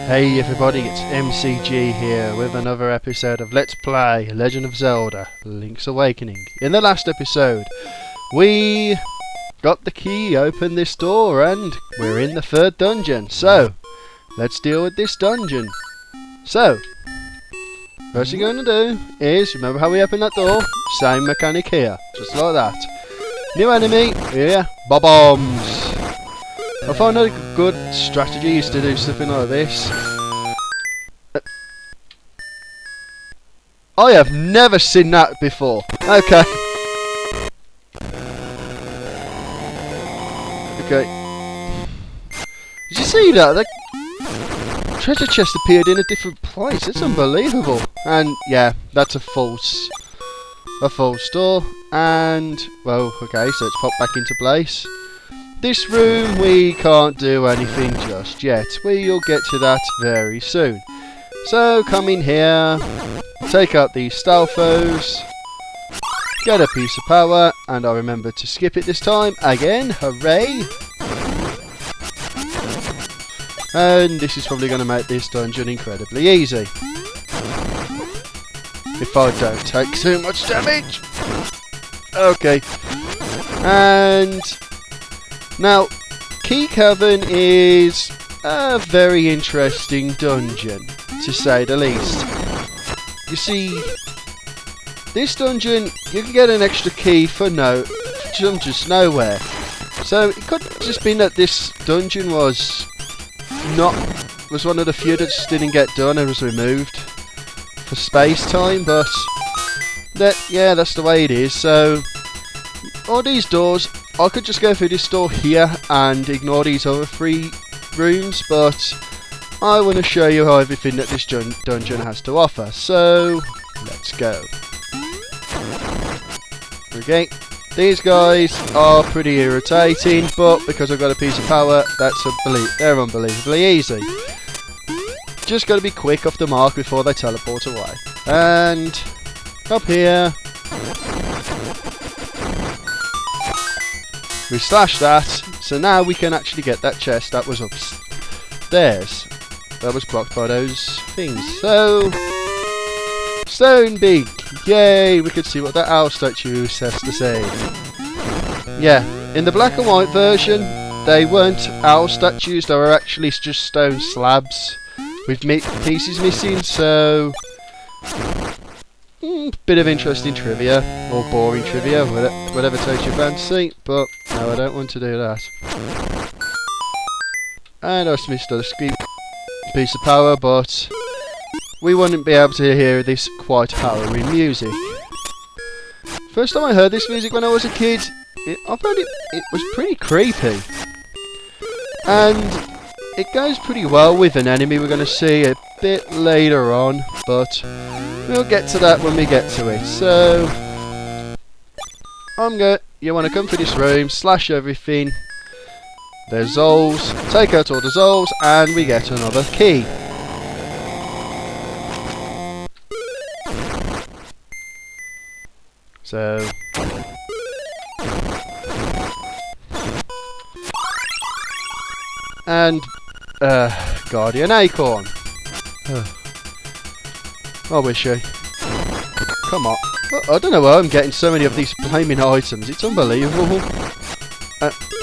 Hey everybody, it's MCG here with another episode of Let's Play Legend of Zelda Link's Awakening. In the last episode, we got the key, opened this door, and we're in the third dungeon. So, let's deal with this dungeon. So, first thing you're going to do is, remember how we opened that door? Same mechanic here, just like that. New enemy, here, bombs. I find a good strategy is to do something like this. I have never seen that before. Okay. Okay. Did you see that? The treasure chest appeared in a different place. It's unbelievable. And yeah, that's a false door. And well, okay, so it's popped back into place. This room, we can't do anything just yet. We'll get to that very soon. So, come in here, take out these stalfos, get a piece of power, and I'll remember to skip it this time. Again, hooray! And this is probably going to make this dungeon incredibly easy. If I don't take too much damage. Okay. And now, Key Cavern is a very interesting dungeon, to say the least. You see, this dungeon, you can get an extra key for just nowhere. So it could just been that this dungeon was one of the few that just didn't get done and was removed for space time, but that's the way it is. So all these doors, I could just go through this door here and ignore these other three rooms, but I want to show you everything that this dungeon has to offer. So, let's go. Okay, these guys are pretty irritating, but because I've got a piece of power, they're unbelievably easy. Just got to be quick off the mark before they teleport away. And up here, we slash that, so now we can actually get that chest that was upstairs. That was blocked by those things. So, stone big. Yay, we could see what that owl statue has to say. Yeah, in the black and white version, they weren't owl statues, they were actually just stone slabs with pieces missing, so bit of interesting trivia, or boring trivia, whatever takes your fancy, but no, I don't want to do that. And I just missed a piece of power, but we wouldn't be able to hear this quite harrowing music. First time I heard this music when I was a kid, I found it was pretty creepy. And it goes pretty well with an enemy we're going to see a bit later on, but we'll get to that when we get to it. So, you want to come through this room, slash everything. There's Zols, take out all the Zols, and we get another key. So, and Guardian Acorn. I wish I. Come on. I don't know why I'm getting so many of these flaming items. It's unbelievable.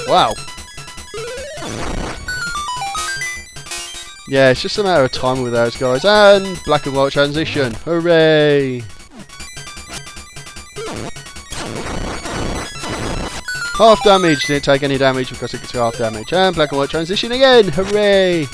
Wow. Yeah, it's just a matter of time with those guys. And black and white transition. Hooray! Half damage. Didn't take any damage because it gets half damage. And black and white transition again. Hooray!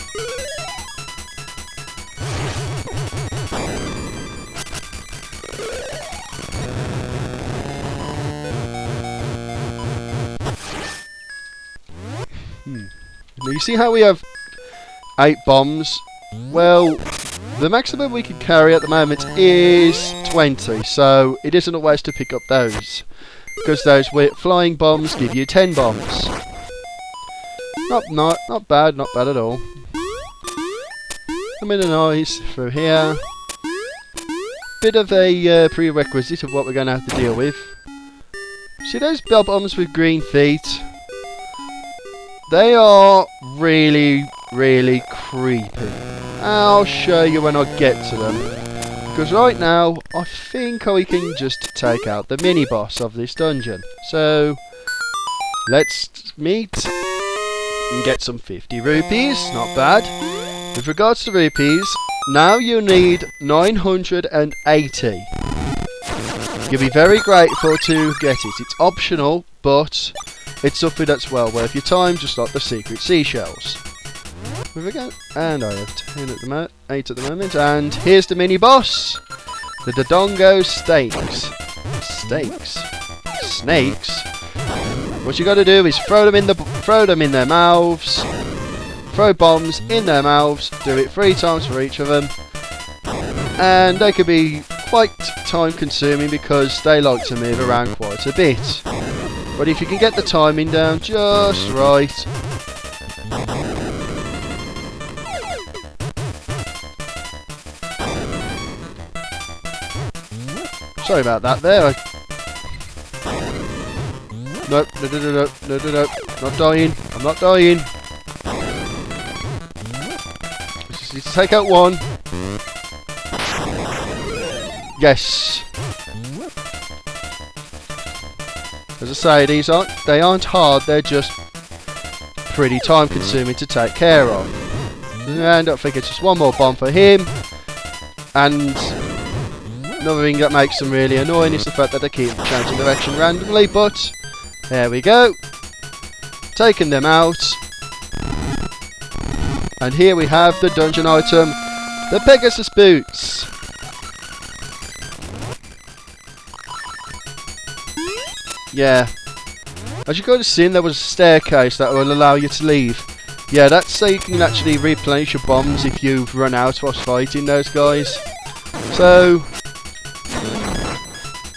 Now you see how we have 8 bombs? Well, the maximum we can carry at the moment is 20, so it isn't a waste to pick up those, because those flying bombs give you 10 bombs. Not bad at all. I'm in a noise through here. Bit of a prerequisite of what we're going to have to deal with. See those bell bombs with green feet? They are really, really creepy. I'll show you when I get to them. Because right now, I think we can just take out the mini-boss of this dungeon. So, let's meet and get some 50 rupees. Not bad. With regards to rupees, now you need 980. You'll be very grateful to get it. It's optional, but it's something that's well worth your time, just like the secret seashells. Here we go. And I have 8 at the moment. And here's the mini boss, the Dodongo Snakes. Snakes. What you got to do is throw them in their mouths. Throw bombs in their mouths. Do it 3 times for each of them. And they can be quite time consuming because they like to move around quite a bit. But if you can get the timing down just right. Sorry about that there. Nope, no. Not dying. I'm not dying. Just need to take out one. Yes. As I say, they aren't hard, they're just pretty time consuming to take care of. And I think it's just one more bomb for him. And another thing that makes them really annoying is the fact that they keep changing direction randomly, but there we go. Taking them out. And here we have the dungeon item, the Pegasus boots. Yeah. As you could have seen, there was a staircase that will allow you to leave. Yeah, that's so you can actually replenish your bombs if you've run out whilst fighting those guys. So,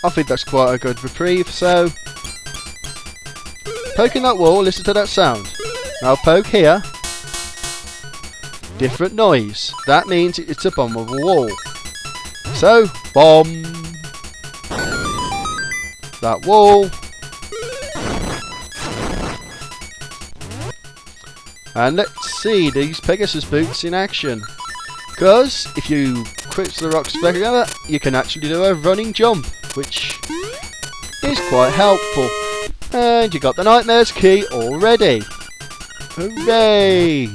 I think that's quite a good reprieve. So, poking that wall, listen to that sound. Now poke here. Different noise. That means it's a bomb of a wall. So, bomb that wall. And let's see these Pegasus boots in action. Because if you quit the rocks together, you can actually do a running jump, which is quite helpful. And you got the Nightmare's key already. Hooray!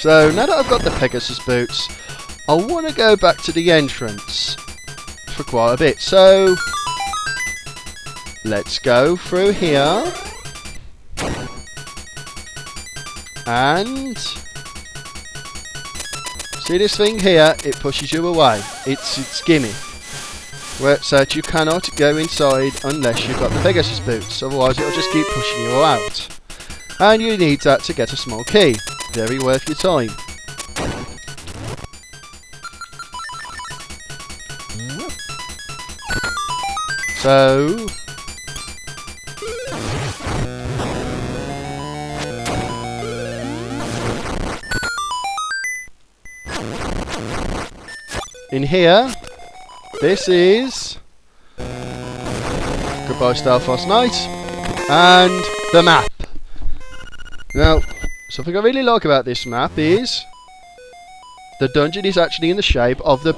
So now that I've got the Pegasus boots, I want to go back to the entrance for quite a bit. So let's go through here. And see this thing here? It pushes you away. It's gimme. So you cannot go inside unless you've got the Pegasus boots. Otherwise it'll just keep pushing you out. And you need that to get a small key. Very worth your time. So in here, this is Goodbye Starfrost Night and the map. Now, something I really like about this map is the dungeon is actually in the shape of a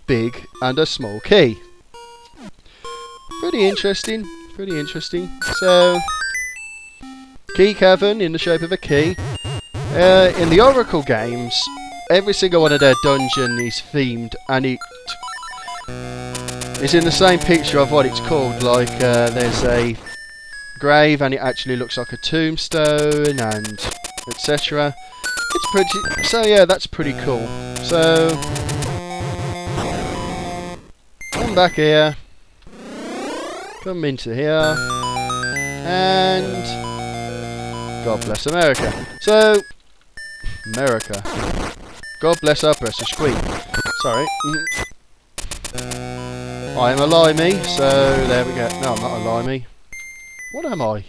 big and a small key. Pretty interesting, pretty interesting. So, key cavern in the shape of a key. In the Oracle games, every single one of their dungeon is themed, and it is in the same picture of what it's called. Like there's a grave, and it actually looks like a tombstone, and etc. It's pretty. So yeah, that's pretty cool. So come back here. Come into here, and God bless America. So, America. God bless our precious Queen. Sorry. I am a limey, so there we go. No, I'm not a limey. What am I?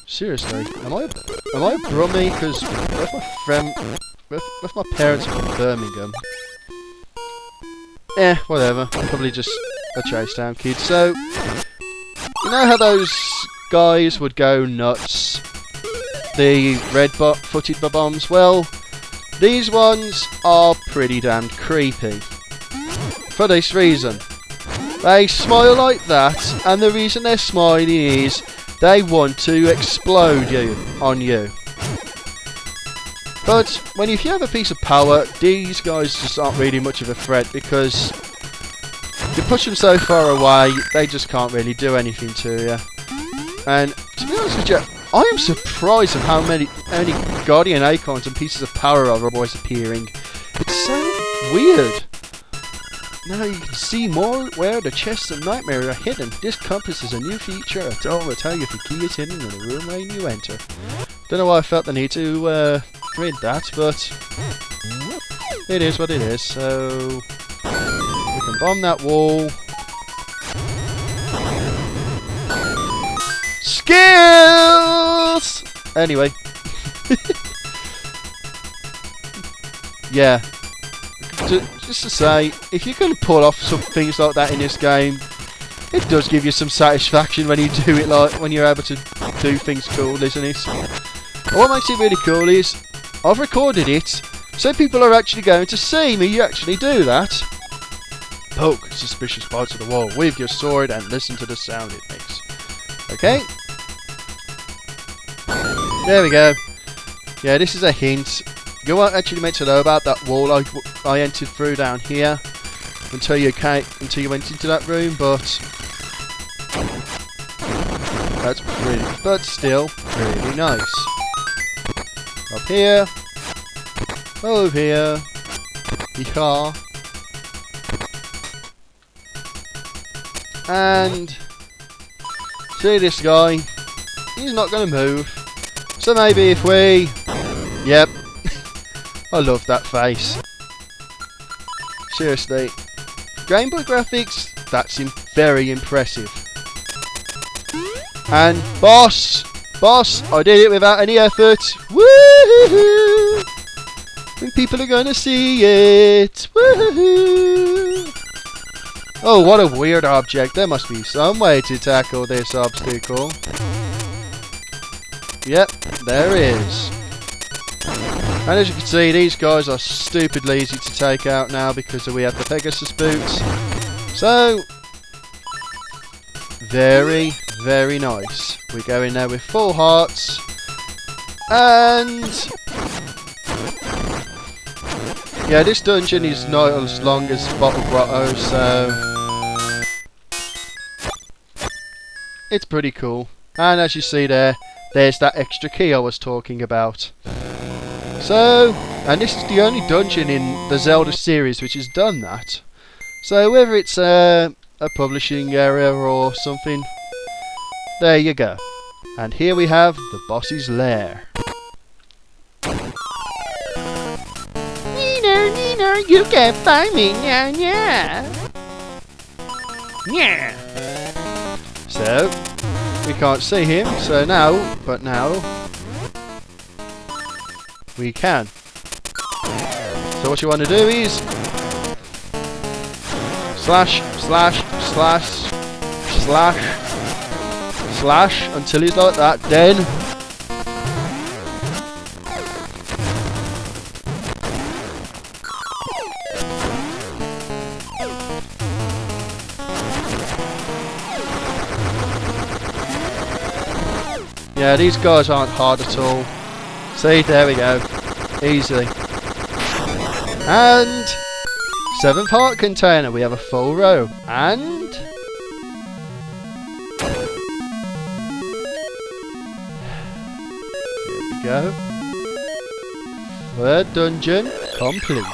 Seriously, am I a Brummie? Because with my parents from Birmingham. Whatever. I'm probably just a Chasetown kid. So, you know how those guys would go nuts. The red-footed bombs, well, these ones are pretty damn creepy. For this reason. They smile like that, and the reason they're smiling is they want to explode on you. But when if you have a piece of power, these guys just aren't really much of a threat because you push them so far away, they just can't really do anything to you. And to be honest with you, I am surprised at how many Guardian Acorns and pieces of power are always appearing. It's so weird. Now you can see more where the chests of nightmare are hidden. This compass is a new feature. It will tell you if the key is hidden in the room when you enter. Don't know why I felt the need to read that, but it is what it is. So we can bomb that wall. Skills! Anyway. Yeah. Just to say, if you can pull off some things like that in this game, it does give you some satisfaction when you do it, like when you're able to do things cool, isn't it? And what makes it really cool is, I've recorded it, so people are actually going to see me actually do that. Poke suspicious parts of the wall with your sword and listen to the sound it makes. Okay? There we go. Yeah, this is a hint. You weren't actually meant to know about that wall I entered through down here until you went into that room, but that's still really nice. Up here, over here, yeehaw, and see this guy. He's not going to move. So maybe if we, yep. I love that face. Seriously. Game Boy graphics, that's very impressive. And boss, I did it without any effort. Woohoo! And people are going to see it. Woohoo! Oh, what a weird object. There must be some way to tackle this obstacle. Yep, there is. And as you can see, these guys are stupidly easy to take out now because we have the Pegasus boots. So, very, very nice. We go in there with full hearts. And yeah, this dungeon is not as long as Bottle Grotto, so it's pretty cool. And as you see there, there's that extra key I was talking about. So, and this is the only dungeon in the Zelda series which has done that. So whether it's a publishing error or something, there you go. And here we have the boss's lair. Nino, you can't find me now, yeah. Yeah. So, we can't see him, so now, we can. So what you want to do is slash, slash, slash, slash, slash until he's like that. Then yeah, these guys aren't hard at all. See, there we go. Easily. And 7th heart container. We have a full row. And here we go. 3rd dungeon complete.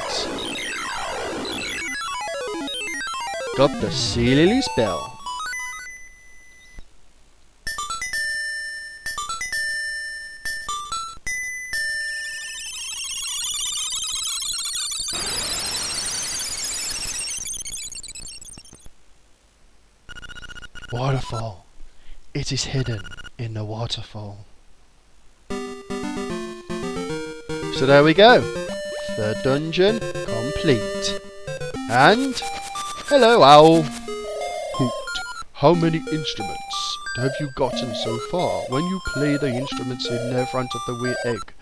Got the Sea Lily spell. Waterfall. It is hidden in the waterfall. So there we go. 3rd dungeon complete. And hello, owl. Hoot. How many instruments have you gotten so far? When you play the instruments in the front of the weird egg,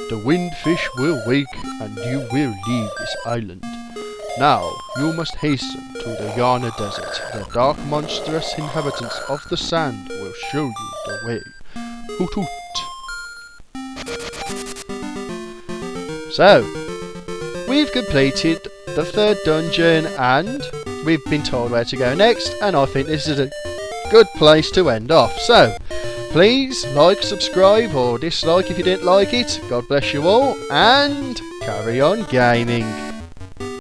the windfish will wake and you will leave this island. Now, you must hasten to the Yana Desert. The dark monstrous inhabitants of the sand will show you the way. Hoot hoot. So, we've completed the 3rd dungeon and we've been told where to go next, and I think this is a good place to end off. So, please like, subscribe or dislike if you didn't like it. God bless you all and carry on gaming.